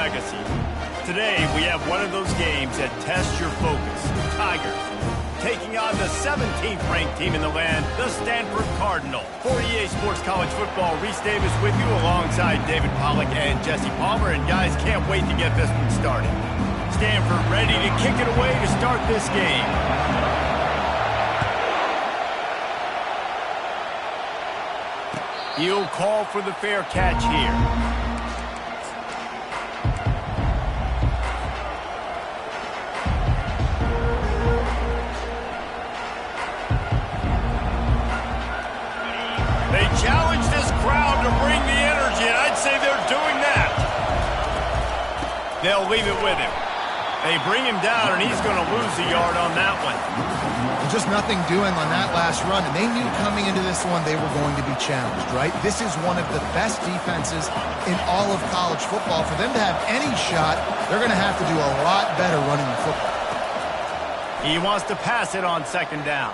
legacy. Today, we have one of those games that tests your focus. Tigers taking on the 17th ranked team in the land, the Stanford Cardinal. For EA Sports College Football, Reese Davis with you alongside David Pollack and Jesse Palmer. And guys, can't wait to get this one started. Stanford ready to kick it away to start this game. He'll call for the fair catch here. They challenge this crowd to bring the energy, and I'd say they're doing that. They'll leave it with him. They bring him down, and he's going to lose a yard on that one. Just nothing doing on that last run, and they knew coming into this one they were going to be challenged, right? This is one of the best defenses in all of college football. For them to have any shot, they're going to have to do a lot better running the football. He wants to pass it on second down,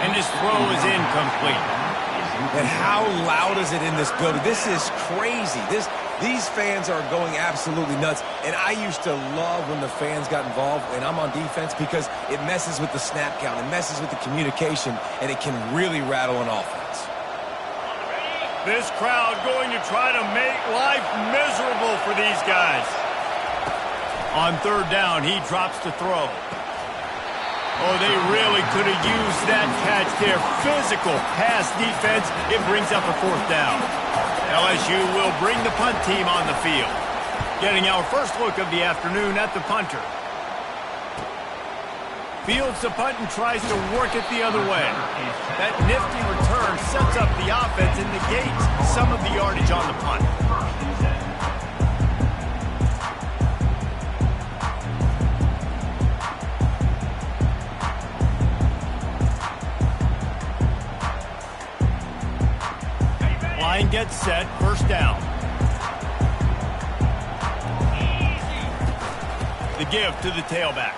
and his throw is incomplete. And how loud is it in this building? This is crazy. These fans are going absolutely nuts. And I used to love when the fans got involved when I'm on defense because it messes with the snap count, it messes with the communication, and it can really rattle an offense. This crowd going to try to make life miserable for these guys. On third down, he drops to throw. Oh, they really could have used that catch there. Physical pass defense. It brings up a fourth down. LSU will bring the punt team on the field. Getting our first look of the afternoon at the punter. Fields the punt and tries to work it the other way. That nifty return sets up the offense and negates some of the yardage on the punt. Line gets set, first down. The give to the tailback.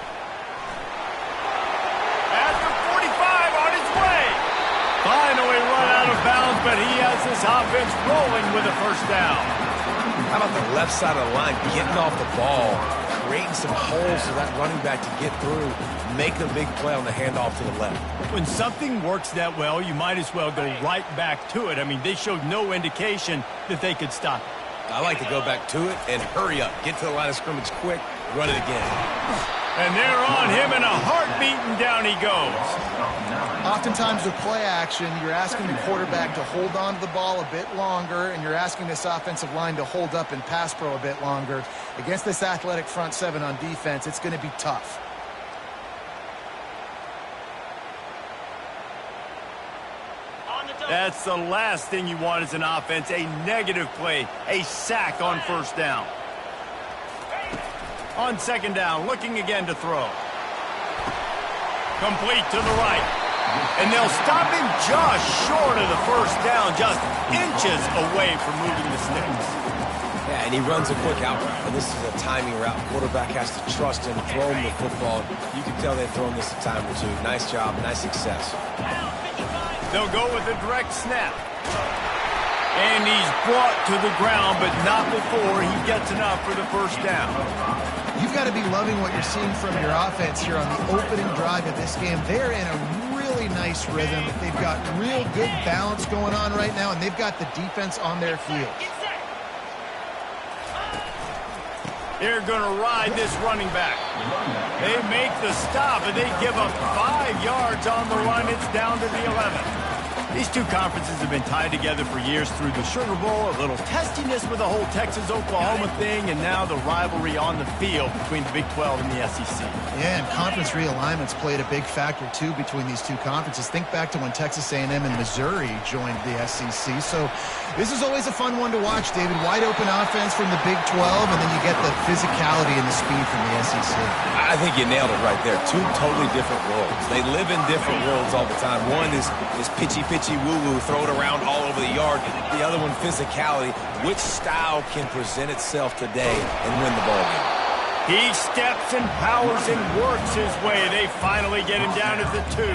At the 45 on his way. Finally run out of bounds, but he has this offense rolling with a first down. How about the left side of the line getting off the ball, creating some holes for that running back to get through, make a big play on the handoff to the left. When something works that well, you might as well go right back to it. I mean, they showed no indication that they could stop it. I like to go back to it and hurry up. Get to the line of scrimmage quick, run it again. And they're on him in a heartbeat, and down he goes. Oftentimes with play action, you're asking the quarterback to hold on to the ball a bit longer, and you're asking this offensive line to hold up and pass pro a bit longer. Against this athletic front seven on defense, it's going to be tough. That's the last thing you want as an offense, a negative play, a sack on first down. On second down, looking again to throw. Complete to the right. And they'll stop him just short of the first down, just inches away from moving the sticks. Yeah, and he runs a quick out route. And this is a timing route. Quarterback has to trust him, throw him the football. You can tell they've thrown this a time or two. Nice job, nice success. They'll go with a direct snap. And he's brought to the ground, but not before he gets enough for the first down. You've got to be loving what you're seeing from your offense here on the opening drive of this game. They're in a really nice rhythm. They've got real good balance going on right now, and they've got the defense on their field. They're going to ride this running back. They make the stop, and they give up 5 yards on the run. It's down to the 11. These two conferences have been tied together for years through the Sugar Bowl, a little testiness with the whole Texas-Oklahoma thing, and now the rivalry on the field between the Big 12 and the SEC. Yeah, and conference realignments played a big factor, too, between these two conferences. Think back to when Texas A&M and Missouri joined the SEC. So this is always a fun one to watch, David. Wide-open offense from the Big 12, and then you get the physicality and the speed from the SEC. I think you nailed it right there. Two totally different worlds. They live in different worlds all the time. One is pitchy-pitchy, woo-woo, throw it around all over the yard. The other one, physicality. Which style can present itself today and win the ball game? He steps and powers and works his way. They finally get him down to the 2.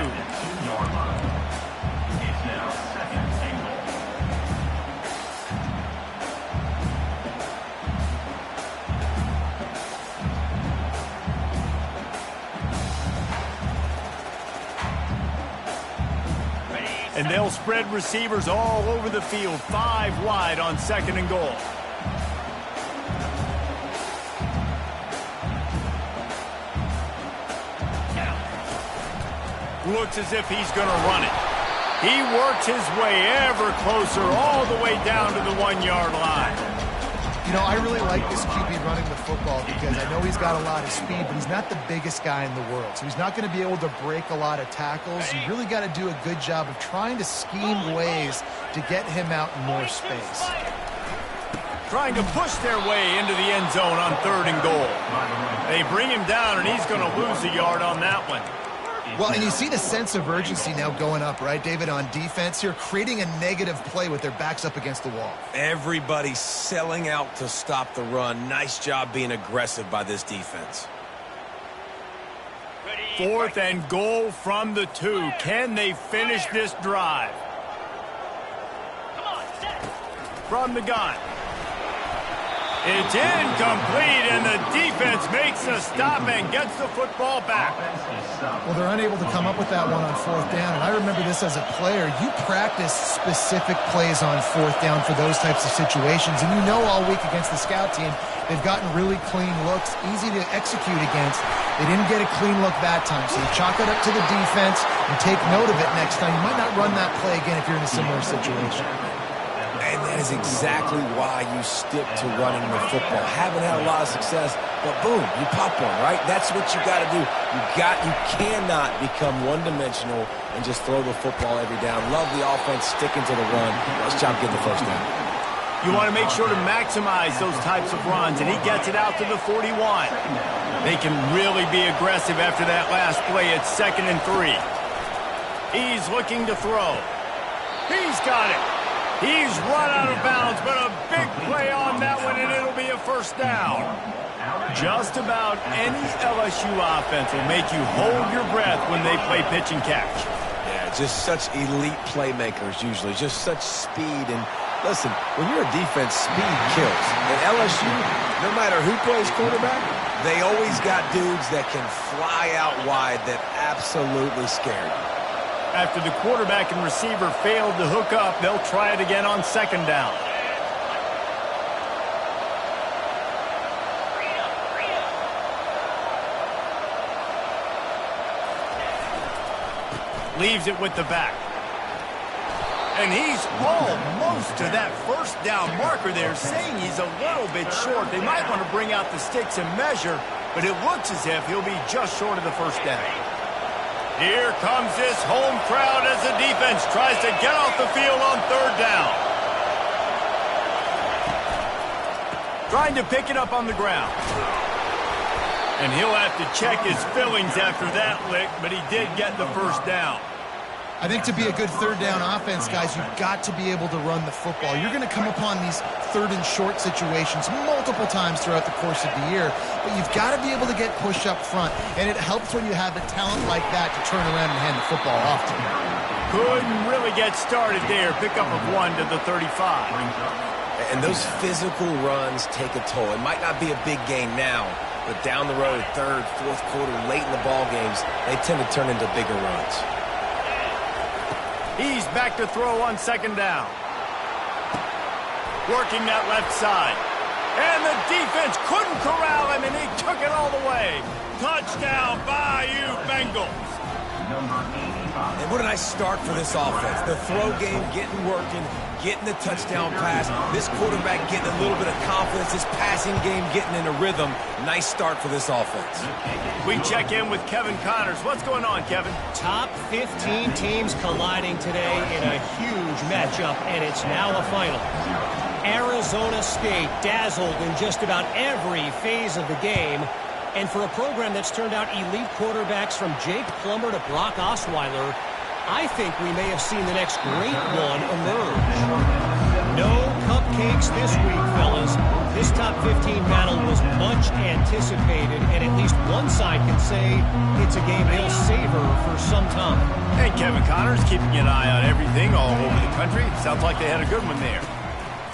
And they'll spread receivers all over the field, 5 wide on 2nd and goal. Looks as if he's going to run it. He works his way ever closer all the way down to the 1-yard line. You know, I really like this QB running the football because I know he's got a lot of speed, but he's not the biggest guy in the world. So he's not going to be able to break a lot of tackles. You really got to do a good job of trying to scheme ways to get him out in more space. Trying to push their way into the end zone on 3rd and goal. They bring him down, and he's going to lose a yard on that one. Well, and you see the sense of urgency now going up, right, David, on defense here, creating a negative play with their backs up against the wall. Everybody's selling out to stop the run. Nice job being aggressive by this defense. 4th and goal from the 2. Can they finish this drive? From the gun. It's incomplete, and the defense makes a stop and gets the football back. Well, they're unable to come up with that one on 4th down, and I remember this as a player. You practice specific plays on 4th down for those types of situations, and you know all week against the scout team, they've gotten really clean looks, easy to execute against. They didn't get a clean look that time, so you chalk it up to the defense and take note of it next time. You might not run that play again if you're in a similar situation. And that is exactly why you stick to running the football. Haven't had a lot of success, but boom, you pop one, right? That's what you got to do. You cannot become one-dimensional and just throw the football every down. Love the offense sticking to the run. Nice job getting the first down. You want to make sure to maximize those types of runs, and he gets it out to the 41. They can really be aggressive after that last play. It's 2nd and 3. He's looking to throw. He's got it. He's run out of bounds, but a big play on that one, and it'll be a first down. Just about any LSU offense will make you hold your breath when they play pitch and catch. Yeah, just such elite playmakers usually, just such speed. And listen, when you're a defense, speed kills. At LSU, no matter who plays quarterback, they always got dudes that can fly out wide that absolutely scare you. After the quarterback and receiver failed to hook up, they'll try it again on 2nd down. Leaves it with the back. And he's almost to that first down marker there, saying he's a little bit short. They might want to bring out the sticks and measure, but it looks as if he'll be just short of the first down. Here comes this home crowd as the defense tries to get off the field on 3rd down. Trying to pick it up on the ground. And he'll have to check his fillings after that lick, but he did get the first down. I think to be a good 3rd down offense, guys, you've got to be able to run the football. You're going to come upon these 3rd and short situations multiple times throughout the course of the year, but you've got to be able to get push up front, and it helps when you have a talent like that to turn around and hand the football off to you. Couldn't really get started there. Pickup of 1 to the 35. And those physical runs take a toll. It might not be a big gain now, but down the road, 3rd, 4th quarter, late in the ball games, they tend to turn into bigger runs. He's back to throw on 2nd down. Working that left side. And the defense couldn't corral him, and he took it all the way. Touchdown, Bayou Bengals. And what a nice start for this offense. The throw game getting working, getting the touchdown pass. This quarterback getting a little bit of confidence. This passing game getting in a rhythm. Nice start for this offense. We check in with Kevin Connors. What's going on, Kevin? Top 15 teams colliding today in a huge matchup, and it's now a final. Arizona State dazzled in just about every phase of the game. And for a program that's turned out elite quarterbacks from Jake Plummer to Brock Osweiler, I think we may have seen the next great one emerge. No cupcakes this week, fellas. This top 15 battle was much anticipated, and at least one side can say it's a game they'll savor for some time. And Kevin Connors keeping an eye on everything all over the country. Sounds like they had a good one there.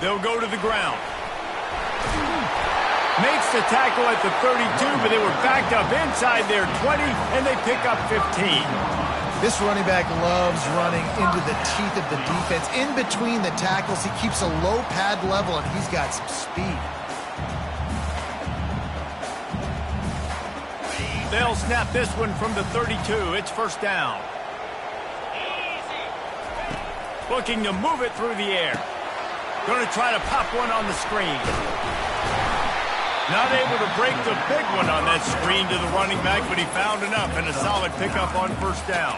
They'll go to the ground. Makes the tackle at the 32, but they were backed up inside their 20, and they pick up 15. This running back loves running into the teeth of the defense. In between the tackles, he keeps a low pad level, and he's got some speed. They'll snap this one from the 32. It's first down. Looking to move it through the air. Going to try to pop one on the screen. Not able to break the big one on that screen to the running back, but he found enough and a solid pickup on first down.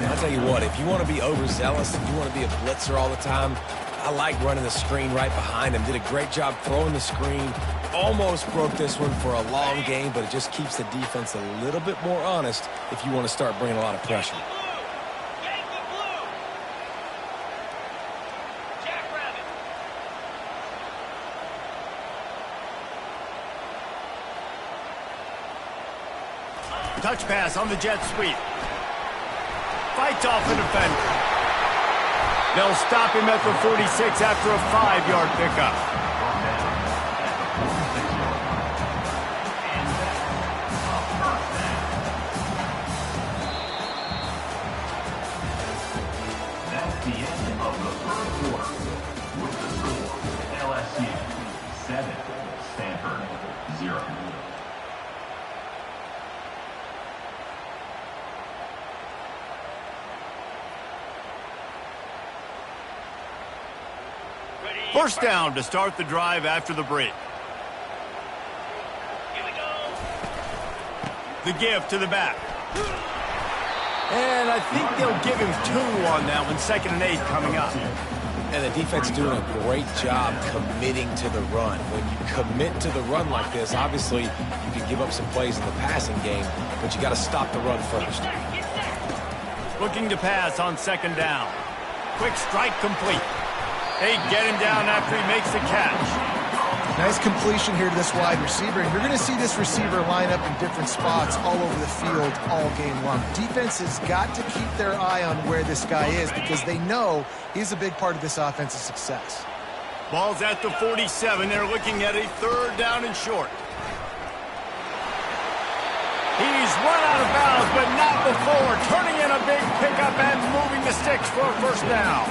I'll tell you what, if you want to be overzealous, if you want to be a blitzer all the time, I like running the screen right behind him. Did a great job throwing the screen. Almost broke this one for a long game, but it just keeps the defense a little bit more honest if you want to start bringing a lot of pressure. Touch pass on the jet sweep. Fights off the defender. They'll stop him at the 46 after a 5-yard pickup. That's the end of the first quarter. With the score, LSU 7, Stanford 0. First down to start the drive after the break. Here we go. The give to the back. And I think they'll give him 2 on that one. 2nd and 8 coming up. And the defense doing a great job committing to the run. When you commit to the run like this, obviously you can give up some plays in the passing game, but you got to stop the run first. Looking to pass on 2nd down. Quick strike complete. They get him down after he makes the catch. Nice completion here to this wide receiver. And you're going to see this receiver line up in different spots all over the field all game long. Defense has got to keep their eye on where this guy is because they know he's a big part of this offense's success. Ball's at the 47. They're looking at a 3rd down and short. He's run out of bounds, but not before. Turning in a big pickup and moving the sticks for a first down.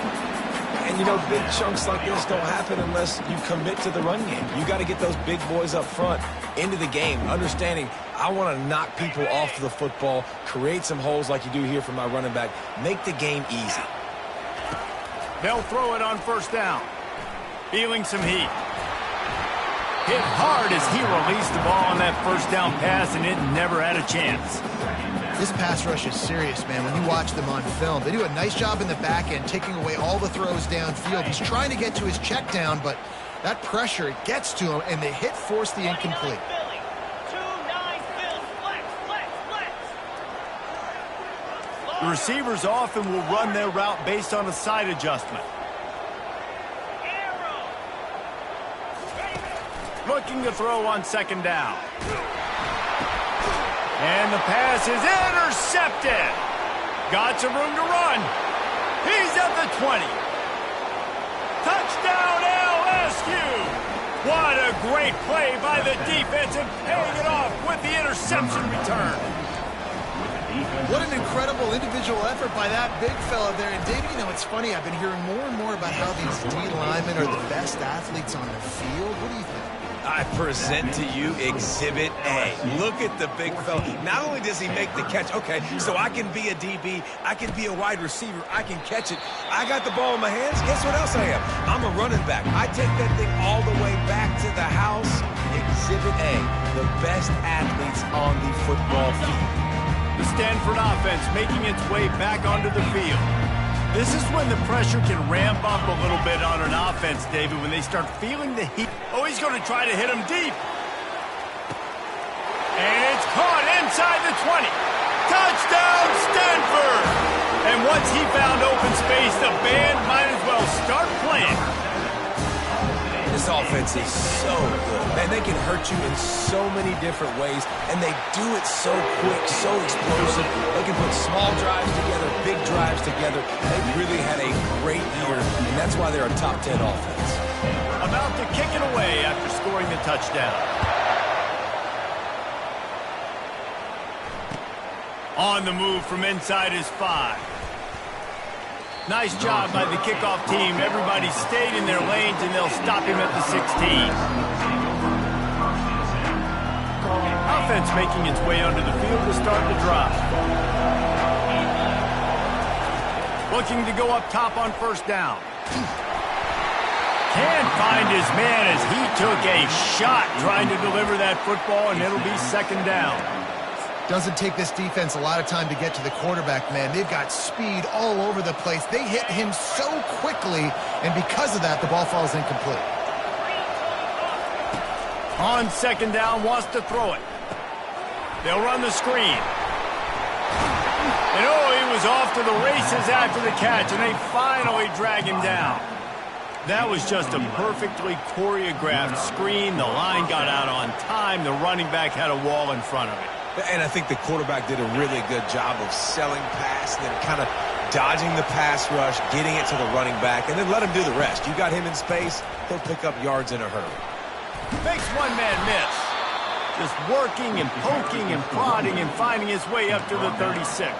And, you know, big chunks like this don't happen unless you commit to the run game. You got to get those big boys up front into the game, understanding I want to knock people off the football, create some holes like you do here for my running back, make the game easy. They'll throw it on first down. Feeling some heat. Hit hard as he released the ball on that first down pass, and it never had a chance. This pass rush is serious, man. When you watch them on film, they do a nice job in the back end, taking away all the throws downfield. He's trying to get to his check down, but that pressure gets to him, and the hit forced the incomplete. The receivers often will run their route based on a side adjustment. Looking to throw on 2nd down. And the pass is intercepted. Got some room to run. He's at the 20. Touchdown LSU. What a great play by the defense and paying it off with the interception return. What an incredible individual effort by that big fella there. And David, you know, it's funny. I've been hearing more and more about how these D linemen are the best athletes on the field. What do you think? I present to you Exhibit A. Look at the big fella. Not only does he make the catch, okay, so I can be a DB, I can be a wide receiver, I can catch it. I got the ball in my hands. Guess what else I am? I'm a running back. I take that thing all the way back to the house. Exhibit A, the best athletes on the football field. The Stanford offense making its way back onto the field. This is when the pressure can ramp up a little bit on an offense, David, when they start feeling the heat. Oh, he's going to try to hit him deep. And it's caught inside the 20. Touchdown, Stanford! And once he found open space, the band might as well start playing. This offense is so good. Man, they can hurt you in so many different ways, and they do it so quick, so explosive. They can put small drives together, big drives together. They really had a great year, and that's why they're a top 10 offense. About to kick it away after scoring the touchdown. On the move from inside his 5. Nice job by the kickoff team. Everybody stayed in their lanes, and they'll stop him at the 16. Offense making its way onto the field to start the drive. Looking to go up top on first down. Can't find his man as he took a shot trying to deliver that football, and it'll be second down. Doesn't take this defense a lot of time to get to the quarterback, man. They've got speed all over the place. They hit him so quickly, and because of that, the ball falls incomplete. On second down, wants to throw it. They'll run the screen. And he was off to the races after the catch, and they finally drag him down. That was just a perfectly choreographed screen. The line got out on time. The running back had a wall in front of it. And I think the quarterback did a really good job of selling pass, and then kind of dodging the pass rush, getting it to the running back, and then let him do the rest. You got him in space, he'll pick up yards in a hurry. Makes one man miss. Just working and poking and prodding and finding his way up to the 36.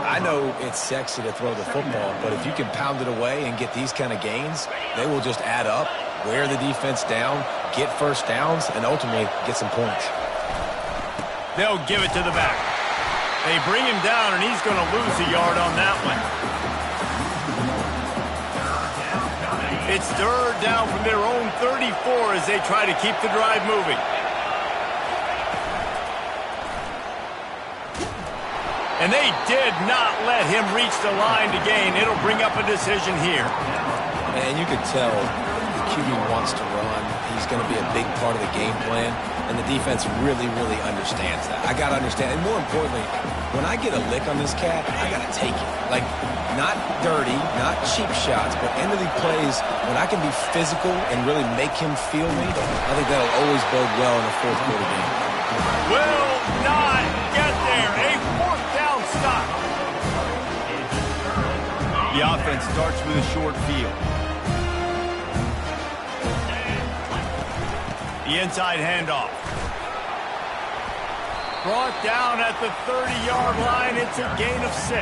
I know it's sexy to throw the football, but if you can pound it away and get these kind of gains, they will just add up, wear the defense down, get first downs, and ultimately get some points. They'll give it to the back. They bring him down, and he's going to lose a yard on that one. It's third down from their own 34 as they try to keep the drive moving. And they did not let him reach the line to gain. It'll bring up a decision here. And you could tell the QB wants to run. He's going to be a big part of the game plan. And the defense really, really understands that. I got to understand. And more importantly, when I get a lick on this cat, I got to take it. Like, not dirty, not cheap shots, but end of the plays, when I can be physical and really make him feel me, I think that'll always bode well in a fourth quarter game. Will not get there. A fourth down stop. The offense starts with a short field. The inside handoff. Brought down at the 30-yard line. It's a gain of 6.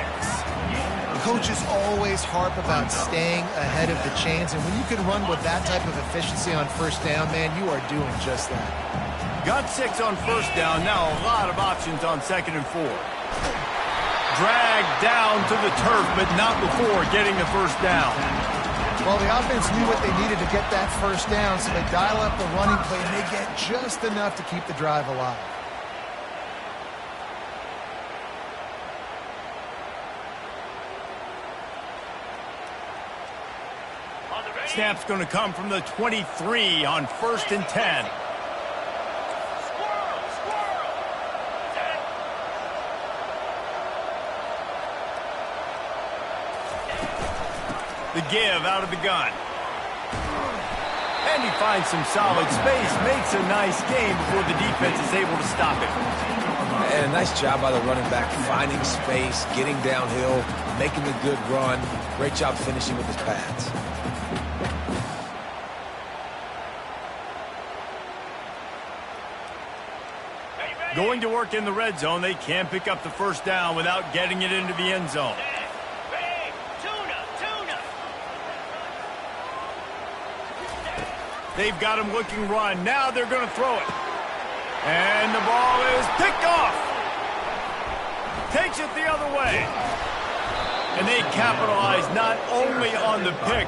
Coaches always harp about staying ahead of the chains, and when you can run with that type of efficiency on first down, man, you are doing just that. Got 6 on first down. Now a lot of options on second and 4. Dragged down to the turf, but not before getting the first down. Well, the offense knew what they needed to get that first down, so they dial up the running play, and they get just enough to keep the drive alive. Snap's going to come from the 23 on first and 10. The give out of the gun. And he finds some solid space, makes a nice game before the defense is able to stop it. And a nice job by the running back, finding space, getting downhill, making a good run. Great job finishing with his pads. Going to work in the red zone, they can pick up the first down without getting it into the end zone. They've got him looking run. Now they're going to throw it. And the ball is picked off. Takes it the other way. And they capitalize not only on the pick,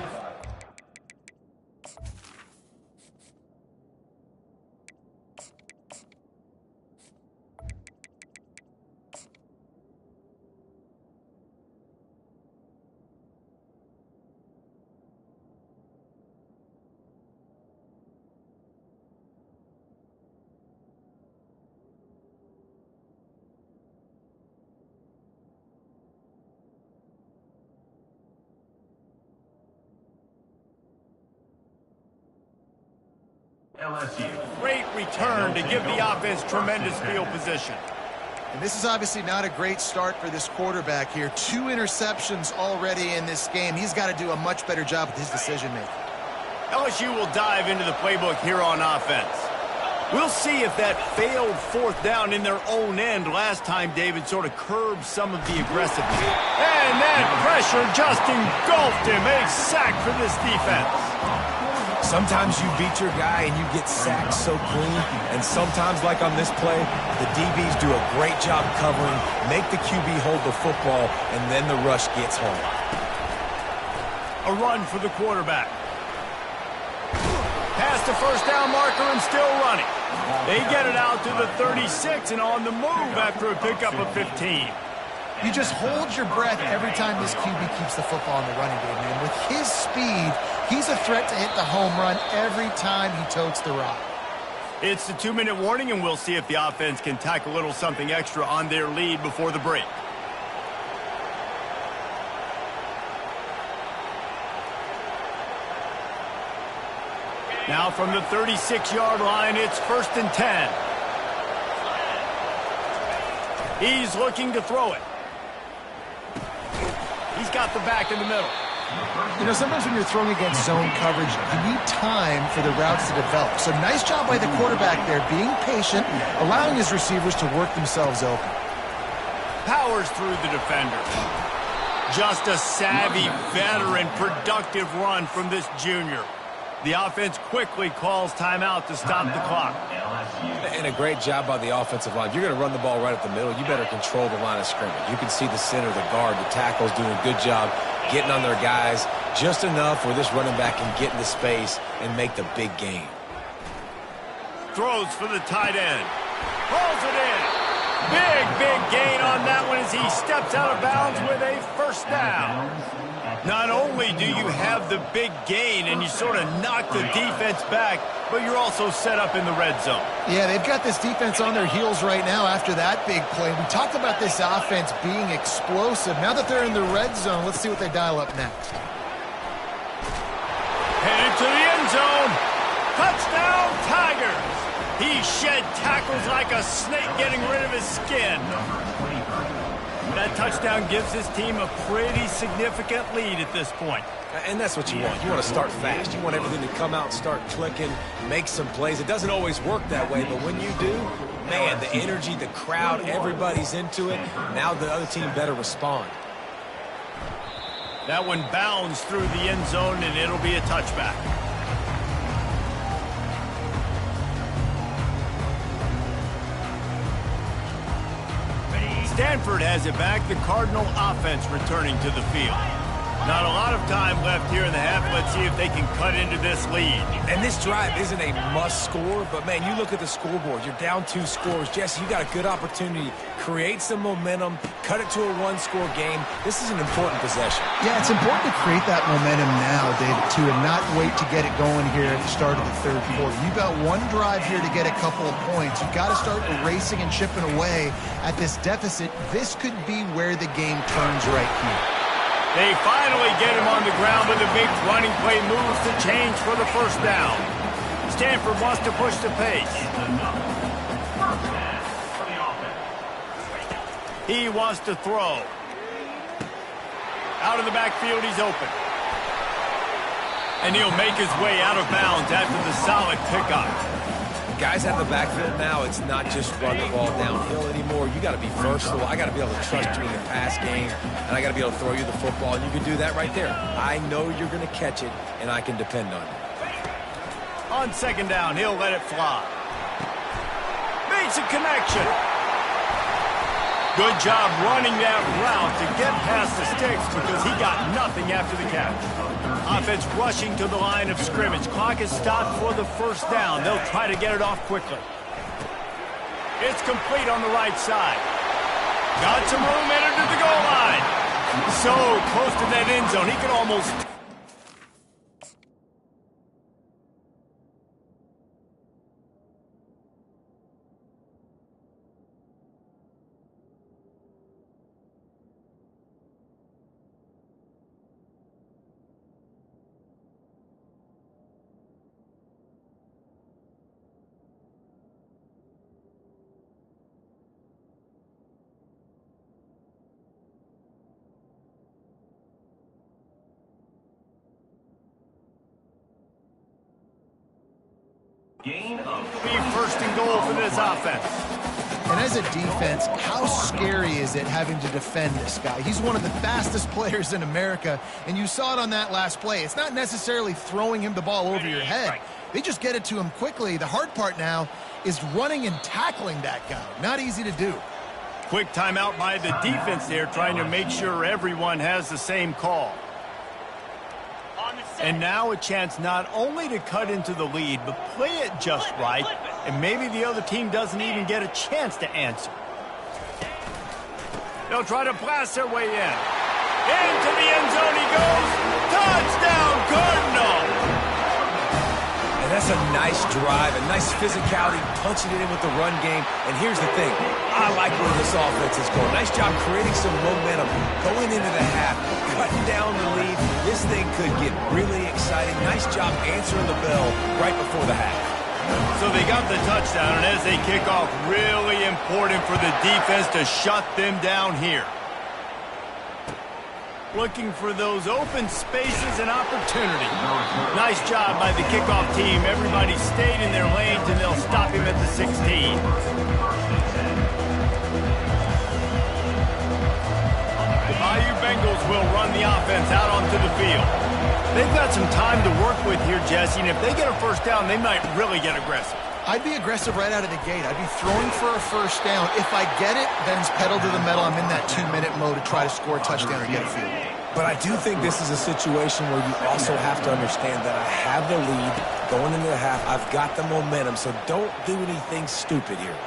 LSU. great return to give the offense tremendous field position. And this is obviously not a great start for this quarterback here. 2 interceptions already in this game. He's got to do a much better job with his decision-making. LSU will dive into the playbook here on offense. We'll see if that failed fourth down in their own end last time, David, sort of curbed some of the aggressiveness. And that pressure just engulfed him. A sack for this defense. Sometimes you beat your guy and you get sacked so clean, and sometimes, like on this play, the DBs do a great job covering, make the QB hold the football, and then the rush gets home. A run for the quarterback. Past the first down marker and still running. They get it out to the 36 and on the move after a pickup of 15. You just hold your breath every time this QB keeps the football in the running game, man. With his speed, he's a threat to hit the home run every time he totes the rock. It's the 2-minute warning, and we'll see if the offense can tack a little something extra on their lead before the break. Now from the 36-yard line, it's 1st and 10. He's looking to throw it. He's got the back in the middle. You know, sometimes when you're throwing against zone coverage, you need time for the routes to develop. So nice job by the quarterback there, being patient, allowing his receivers to work themselves open. Powers through the defender. Just a savvy, veteran, productive run from this junior. The offense quickly calls timeout to stop the clock. And a great job by the offensive line. If you're going to run the ball right up the middle, you better control the line of scrimmage. You can see the center, the guard, the tackles doing a good job getting on their guys just enough where this running back can get into space and make the big gain. Throws for the tight end. Pulls it in. Big gain on that one as he steps out of bounds with a first down. Not only do you have the big gain and you sort of knock the defense back, but you're also set up in the red zone. Yeah, they've got this defense on their heels right now after that big play. We talked about this offense being explosive. Now that they're in the red zone, let's see what they dial up next. Headed to the end zone. Touchdown, Tigers. He shed tackles like a snake, getting rid of his skin. That touchdown gives his team a pretty significant lead at this point. And that's what you want. You want to start fast. You want everything to come out and start clicking, make some plays. It doesn't always work that way, but when you do, man, the energy, the crowd, everybody's into it. Now the other team better respond. That one bounds through the end zone, and it'll be a touchback. Stanford has it back. The Cardinal offense returning to the field. Not a lot of time left here in the half. Let's see if they can cut into this lead. And this drive isn't a must score, but, man, you look at the scoreboard. You're down 2 scores. Jesse, you got a good opportunity. Create some momentum. Cut it to a 1-score game. This is an important possession. Yeah, it's important to create that momentum now, David, too, and not wait to get it going here at the start of the third quarter. You've got one drive here to get a couple of points. You've got to start erasing and chipping away at this deficit. This could be where the game turns right here. They finally get him on the ground with a big running play, moves to change for the first down. Stanford wants to push the pace. He wants to throw. Out of the backfield, he's open. And he'll make his way out of bounds after the solid pickup. Guys out of the backfield now, it's not just run the ball downhill anymore. You got to be versatile. I got to be able to trust you in the pass game, and I got to be able to throw you the football, and you can do that right there. I know you're going to catch it, and I can depend on you. On second down, he'll let it fly. Makes a connection. Good job running that route to get past the sticks because he got nothing after the catch. Offense rushing to the line of scrimmage. Clock is stopped for the first down. They'll try to get it off quickly. It's complete on the right side. Got some room, entered to the goal line. So close to that end zone, he could almost... Gain of Be first and goal for this offense. And as a defense, how scary is it having to defend this guy? He's one of the fastest players in America, and you saw it on that last play. It's not necessarily throwing him the ball over your head. They just get it to him quickly. The hard part now is running and tackling that guy. Not easy to do. Quick timeout by the defense there, trying to make sure everyone has the same call. And now a chance not only to cut into the lead, but play it just right, and maybe the other team doesn't even get a chance to answer. They'll try to blast their way in. Into the end zone he goes. Touchdown, Cardinal! And that's a nice drive, a nice physicality, punching it in with the run game. And here's the thing. I like where this offense is going. Nice job creating some momentum going into the half, cutting down the lead. This thing could get really exciting. Nice job answering the bell right before the half. So they got the touchdown, and as they kick off, really important for the defense to shut them down here. Looking for those open spaces and opportunity. Nice job by the kickoff team. Everybody stayed in their lanes, and they'll stop him at the 16. The Bayou Bengals will run the offense out onto the field. They've got some time to work with here, Jesse, and if they get a first down, they might really get aggressive. I'd be aggressive right out of the gate. I'd be throwing for a first down. If I get it, then it's pedal to the metal. I'm in that 2-minute mode to try to score a touchdown or get a field goal. But I do think this is a situation where you also have to understand that I have the lead going into the half. I've got the momentum, so don't do anything stupid here.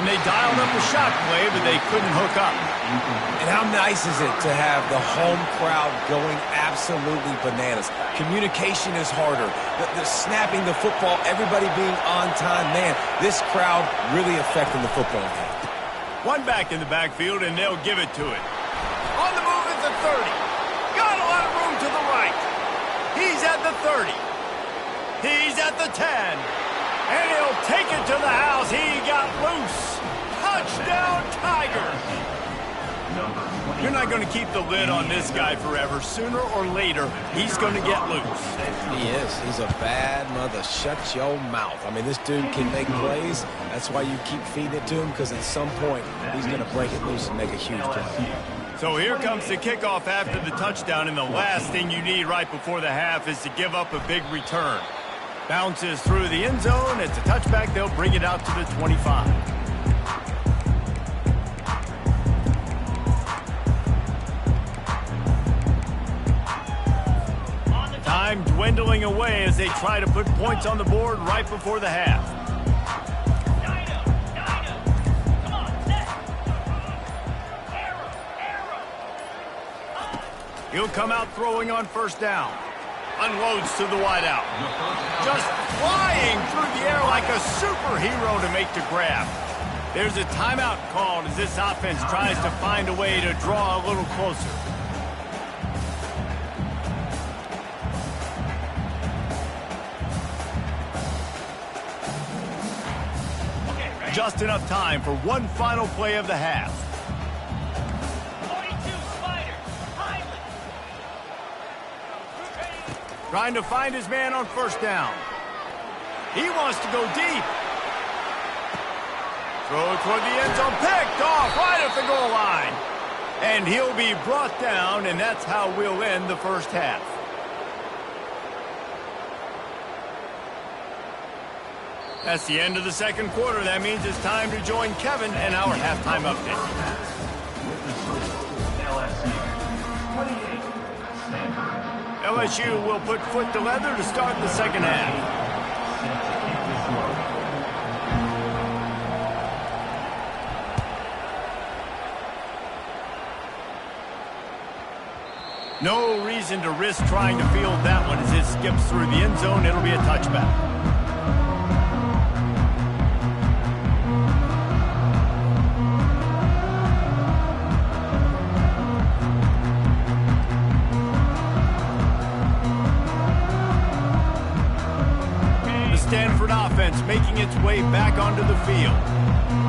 And they dialed up a shot play, but they couldn't hook up. And how nice is it to have the home crowd going absolutely bananas? Communication is harder. The snapping the football, everybody being on time. Man, this crowd really affecting the football game. One back in the backfield, and they'll give it to it. On the move at the 30. Got a lot of room to the right. He's at the 30. He's at the 10. And he'll take it to the house. He got loose. Touchdown, Tigers. You're not going to keep the lid on this guy forever. Sooner or later, he's going to get loose. He is. He's a bad mother. Shut your mouth. I mean, this dude can make plays. That's why you keep feeding it to him, because at some point, he's going to break it loose and make a huge play. So here comes the kickoff after the touchdown, and the last thing you need right before the half is to give up a big return. Bounces through the end zone. It's a touchback. They'll bring it out to the 25. Time dwindling away as they try to put points on the board right before the half. He'll come out throwing on first down. Unloads to the wideout. Just flying through the air like a superhero to make the grab. There's a timeout called as this offense tries to find a way to draw a little closer. Just enough time for one final play of the half. Trying to find his man on first down. He wants to go deep. Throw toward the end zone, picked off right at the goal line. And he'll be brought down, and that's how we'll end the first half. That's the end of the second quarter. That means it's time to join Kevin and our halftime update. LSU will put foot to leather to start the second half. No reason to risk trying to field that one as it skips through the end zone. It'll be a touchback. Stanford offense making its way back onto the field.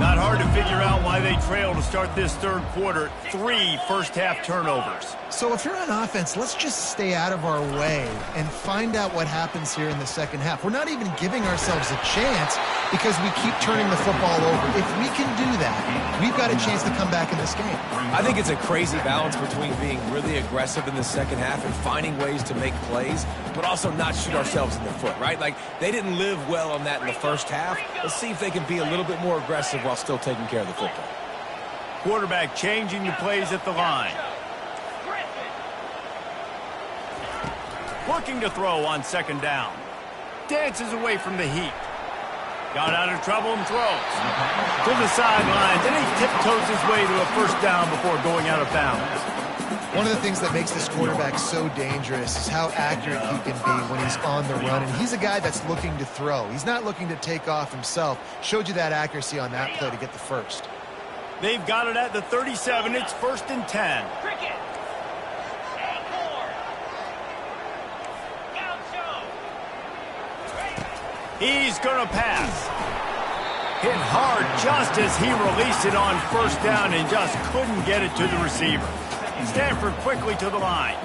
Not hard to figure out why they trail to start this third quarter. 3 first-half turnovers. So if you're on offense, let's just stay out of our way and find out what happens here in the second half. We're not even giving ourselves a chance because we keep turning the football over. If we can do that, we've got a chance to come back in this game. I think it's a crazy balance between being really aggressive in the second half and finding ways to make plays, but also not shoot ourselves in the foot, right? Like, they didn't live well on that in the first half. Let's see if they can be a little bit more aggressive while still taking care of the football. Quarterback changing the plays at the line. Looking to throw on second down. Dances away from the heat. Got out of trouble and throws. To the sidelines, and he tiptoes his way to a first down before going out of bounds. One of the things that makes this quarterback so dangerous is how accurate he can be when he's on the run. And he's a guy that's looking to throw. He's not looking to take off himself. Showed you that accuracy on that play to get the first. They've got it at the 37. It's 1st and 10. He's going to pass. Hit hard just as he released it on first down and just couldn't get it to the receiver. Stanford quickly to the line.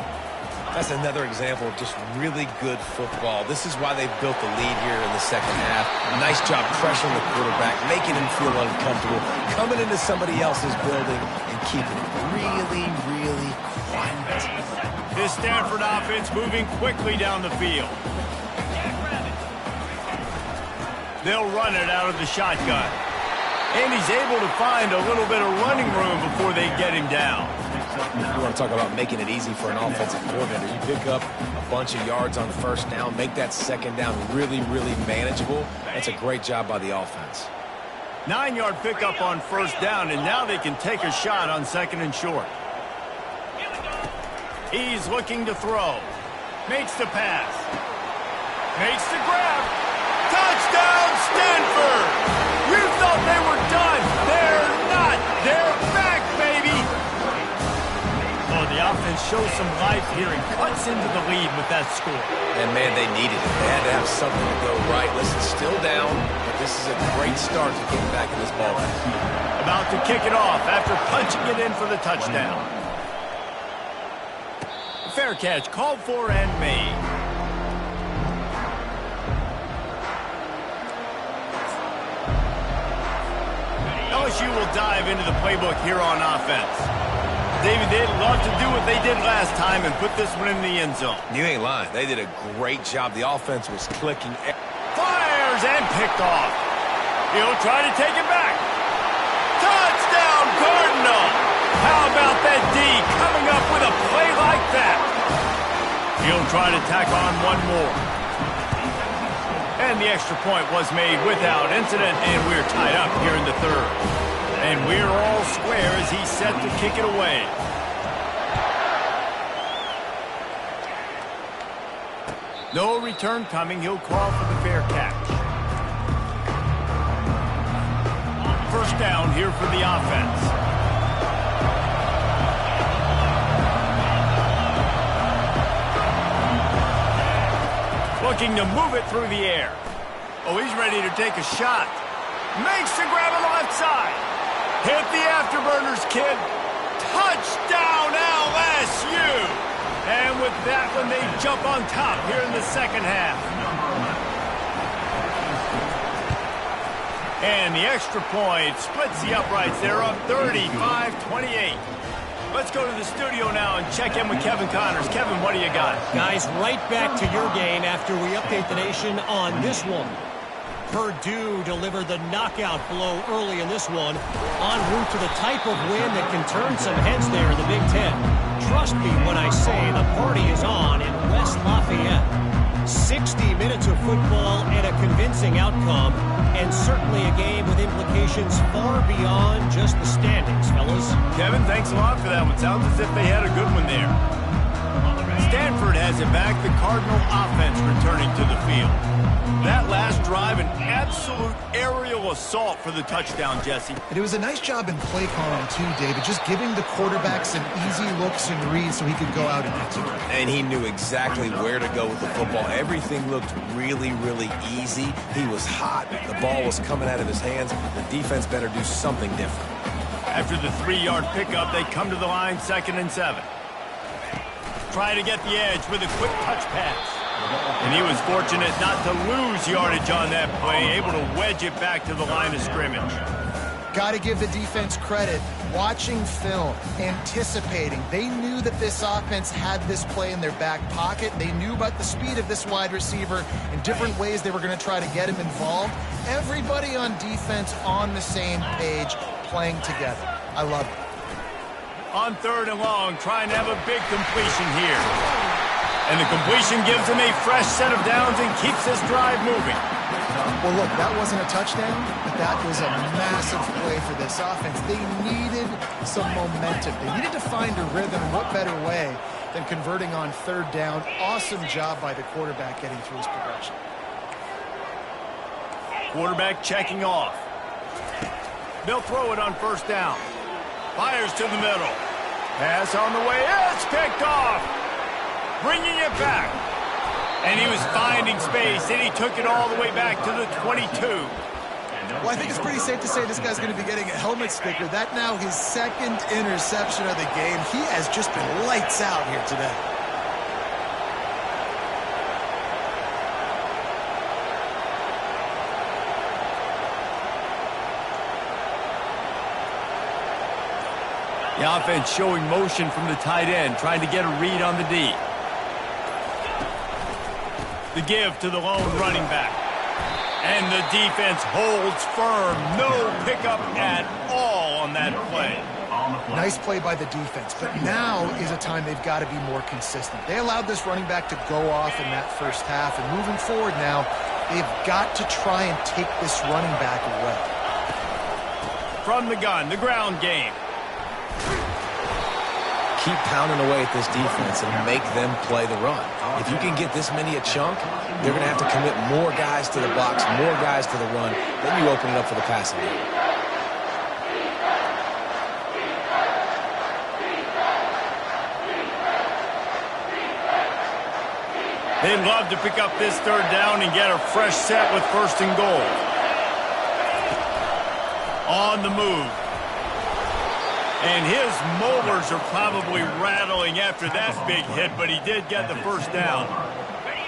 That's another example of just really good football. This is why they've built the lead here in the second half. Nice job pressuring the quarterback, making him feel uncomfortable, coming into somebody else's building and keeping it really, really quiet. This Stanford offense moving quickly down the field. They'll run it out of the shotgun. And he's able to find a little bit of running room before they get him down. You want to talk about making it easy for an offensive coordinator. You pick up a bunch of yards on first down, make that second down really, really manageable. That's a great job by the offense. 9-yard pickup on first down, and now they can take a shot on second and short. He's looking to throw. Makes the pass. Makes the grab. Touchdown, Stanford! You thought they were done. They're not. They're back, baby. Oh, the offense shows some life here and cuts into the lead with that score. And, man, they needed it. They had to have something to go right. Listen, still down, but this is a great start to getting back in this ball game. About to kick it off after punching it in for the touchdown. Fair catch called for and made. LSU will dive into the playbook here on offense. David, they'd love to do what they did last time and put this one in the end zone. You ain't lying. They did a great job. The offense was clicking. Fires and picked off. He'll try to take it back. Touchdown, Cardinal. How about that D coming up with a play like that? He'll try to tack on one more. And the extra point was made without incident, and we're tied up here in the third. And we're all square as he's set to kick it away. No return coming. He'll call for the fair catch. First down here for the offense. Looking to move it through the air. Oh, he's ready to take a shot. Makes the grab on the left side. Hit the afterburners, kid. Touchdown, LSU. And with that one, they jump on top here in the second half. And the extra point splits the uprights. They're up 35-28. Let's go to the studio now and check in with Kevin Connors. Kevin, what do you got? Guys, right back to your game after we update the nation on this one. Purdue delivered the knockout blow early in this one, en route to the type of win that can turn some heads there in the Big Ten. Trust me when I say the party is on in West Lafayette. 60 minutes of football and a convincing outcome, and certainly a game with implications far beyond just the standings, fellas. Kevin, thanks a lot for that one. Sounds as if they had a good one there. Stanford has has it back. The Cardinal offense returning to the field. That last drive, an absolute aerial assault for the touchdown, Jesse. And it was a nice job in play calling too, David, just giving the quarterback some easy looks and reads so he could go out and execute. And he knew exactly where to go with the football. Everything looked really, really easy. He was hot. The ball was coming out of his hands. The defense better do something different. After the 3-yard pickup, they come to the line, 2nd and 7. Try to get the edge with a quick touch pass. And he was fortunate not to lose yardage on that play, able to wedge it back to the line of scrimmage. Got to give the defense credit. Watching film, anticipating. They knew that this offense had this play in their back pocket. They knew about the speed of this wide receiver and different ways they were going to try to get him involved. Everybody on defense on the same page, playing together. I love it. On 3rd and long, trying to have a big completion here. And the completion gives him a fresh set of downs and keeps this drive moving. Well, look, that wasn't a touchdown, but that was a massive play for this offense. They needed some momentum. They needed to find a rhythm, and what better way than converting on 3rd down. Awesome job by the quarterback getting through his progression. Quarterback checking off. They'll throw it on 1st down. Fires to the middle. Pass on the way. It's picked off. Bringing it back. And he was finding space, and he took it all the way back to the 22. Well, I think it's pretty safe to say this guy's going to be getting a helmet sticker. That now his 2nd interception of the game. He has just been lights out here today. The offense showing motion from the tight end, trying to get a read on the D. The give to the lone running back. And the defense holds firm. No pickup at all on that play. Nice play by the defense, but now is a time they've got to be more consistent. They allowed this running back to go off in that 1st half, and moving forward now, they've got to try and take this running back away. From the gun, the ground game. Keep pounding away at this defense and make them play the run. If you can get this many a chunk, they're going to have to commit more guys to the box, more guys to the run. Then you open it up for the passing game. They'd love to pick up this 3rd down and get a fresh set with 1st and goal. On the move. And his molars are probably rattling after that big hit, but he did get the 1st down.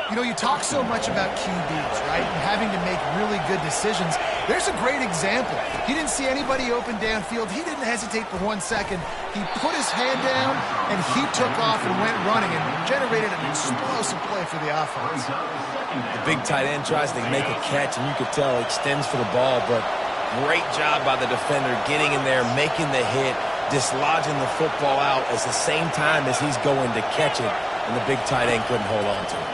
You know, you talk so much about QBs, right, and having to make really good decisions. There's a great example. He didn't see anybody open downfield. He didn't hesitate for 1 second. He put his hand down, and he took off and went running and generated an explosive play for the offense. The big tight end tries to make a catch, and you could tell he extends for the ball, but great job by the defender getting in there, making the hit, dislodging the football out at the same time as he's going to catch it, and the big tight end couldn't hold on to it.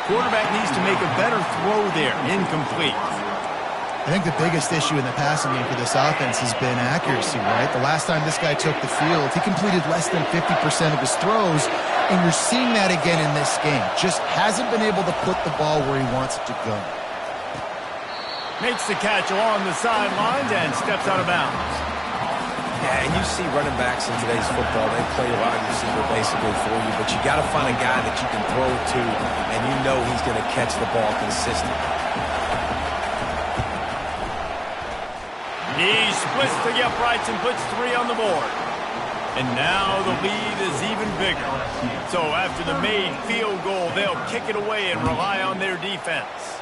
Quarterback needs to make a better throw there. Incomplete. I think the biggest issue in the passing game for this offense has been accuracy, right? The last time this guy took the field, he completed less than 50% of his throws, and you're seeing that again in this game. Just hasn't been able to put the ball where he wants it to go. Makes the catch along the sidelines and steps out of bounds. Yeah, and you see running backs in today's football, they play a wide receiver basically for you, but you got to find a guy that you can throw to, and you know he's going to catch the ball consistently. He splits the uprights and puts 3 on the board. And now the lead is even bigger. So after the made field goal, they'll kick it away and rely on their defense.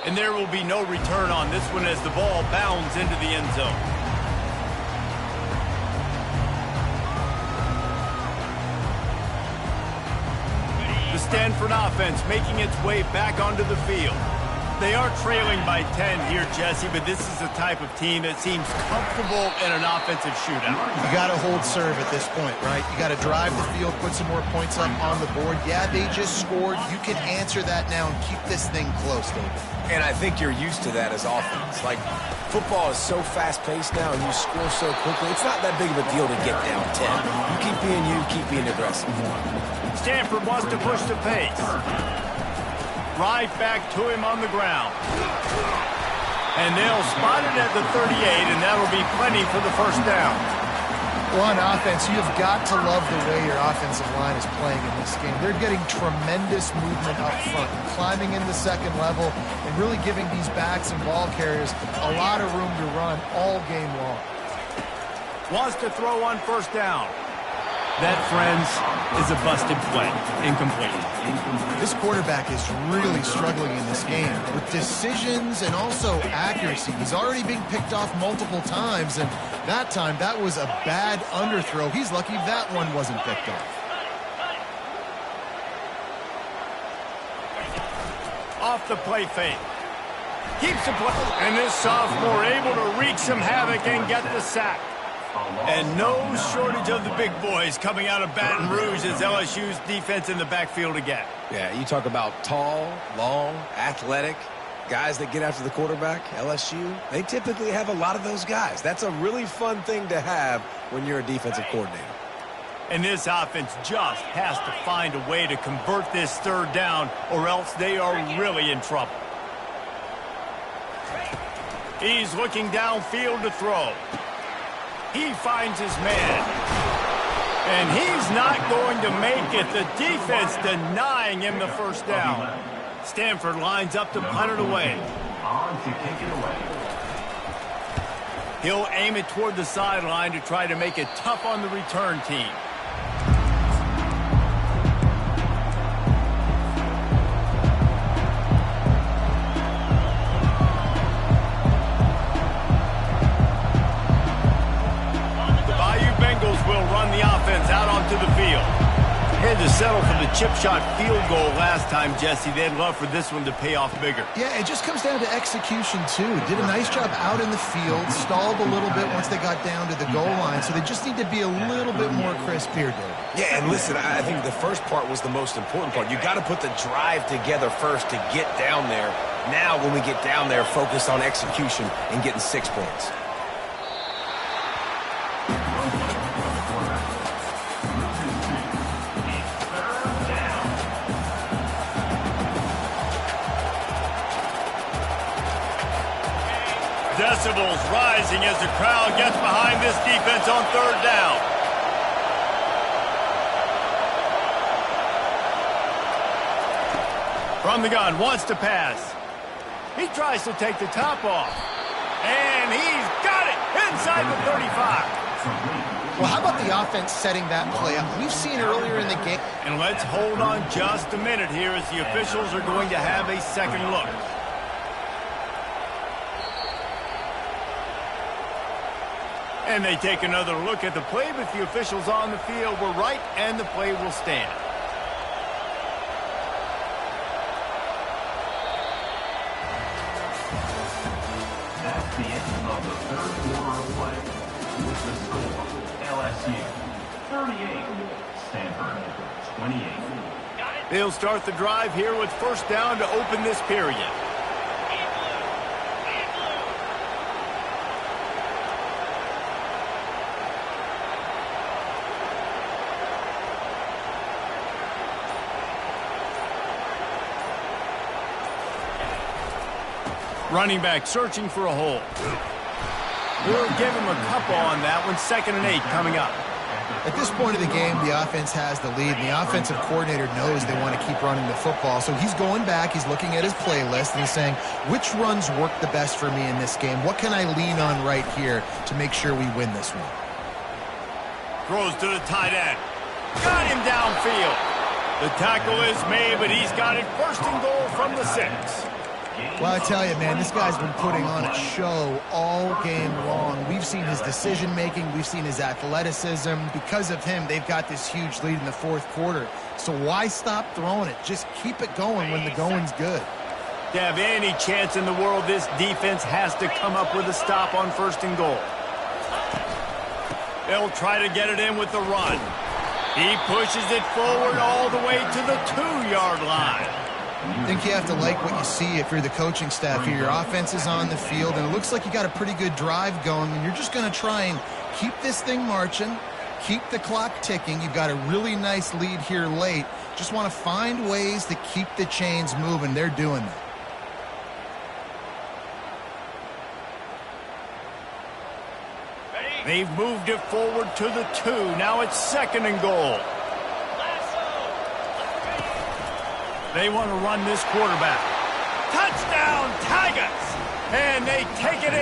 And there will be no return on this one as the ball bounds into the end zone. The Stanford offense making its way back onto the field. They are trailing by 10 here, Jesse, but this is the type of team that seems comfortable in an offensive shootout. You got to hold serve at this point, right? You got to drive the field, put some more points up on the board. Yeah, they just scored. You can answer that now and keep this thing close, David. And I think you're used to that as offense. Like, football is so fast-paced now and you score so quickly, it's not that big of a deal to get down 10. You keep being you, keep being aggressive. Stanford wants to push the pace. Right back to him on the ground. And they'll spot it at the 38, and that'll be plenty for the first down. Well, on offense, you've got to love the way your offensive line is playing in this game. They're getting tremendous movement up front, climbing in the second level, and really giving these backs and ball carriers a lot of room to run all game long. Wants to throw on first down. That, friends, is a busted play. Incomplete. This quarterback is really struggling in this game with decisions and also accuracy. He's already being picked off multiple times, and that time, that was a bad underthrow. He's lucky that one wasn't picked off. Off the play fake. Keeps the play. And this sophomore able to wreak some havoc and get the sack. And no shortage of the big boys coming out of Baton Rouge as LSU's defense in the backfield again. Yeah, you talk about tall, long, athletic, guys that get after the quarterback, LSU, they typically have a lot of those guys. That's a really fun thing to have when you're a defensive coordinator. And this offense just has to find a way to convert this third down, or else they are really in trouble. He's looking downfield to throw. He finds his man. And he's not going to make it. The defense denying him the first down. Stanford lines up to punt it away. On to kick it away. He'll aim it toward the sideline to try to make it tough on the return team. Out onto the field. Had to settle for the chip shot field goal last time, Jesse. They'd love for this one to pay off bigger. Yeah, it just comes down to execution, too. Did a nice job out in the field, stalled a little bit once they got down to the goal line, so they just need to be a little bit more crisp here, Dave. Yeah, and listen, I think the first part was the most important part. You got to put the drive together first to get down there. Now, when we get down there, focus on execution and getting 6 points. Decibels rising as the crowd gets behind this defense on third down. From the gun, wants to pass. He tries to take the top off. And he's got it inside the 35. Well, how about the offense setting that play up? We've seen earlier in the game. And let's hold on just a minute here as the officials are going to have a second look. And they take another look at the play, but the officials on the field were right, and the play will stand. That's the end of the third quarter of play. With the score, LSU 38, Stanford 28. They'll start the drive here with first down to open this period. Running back searching for a hole. We'll give him a couple on that one. 2nd and 8 coming up. At this point of the game, the offense has the lead, and the offensive coordinator knows they want to keep running the football. So he's going back, he's looking at his playlist, and he's saying, which runs work the best for me in this game? What can I lean on right here to make sure we win this one? Throws to the tight end. Got him downfield. The tackle is made, but he's got it first and goal from the 6. Well, I tell you, man, this guy's been putting on a show all game long. We've seen his decision-making. We've seen his athleticism. Because of him, they've got this huge lead in the 4th quarter. So why stop throwing it? Just keep it going when the going's good. To have any chance in the world, this defense has to come up with a stop on 1st and goal. They'll try to get it in with the run. He pushes it forward all the way to the 2-yard line. I think you have to like what you see if you're the coaching staff here. Your offense is on the field, and it looks like you got a pretty good drive going, and you're just going to try and keep this thing marching, keep the clock ticking. You've got a really nice lead here late. Just want to find ways to keep the chains moving. They're doing that. They've moved it forward to the 2. Now it's 2nd and goal. They want to run this quarterback. Touchdown, Tigers! And they take it in.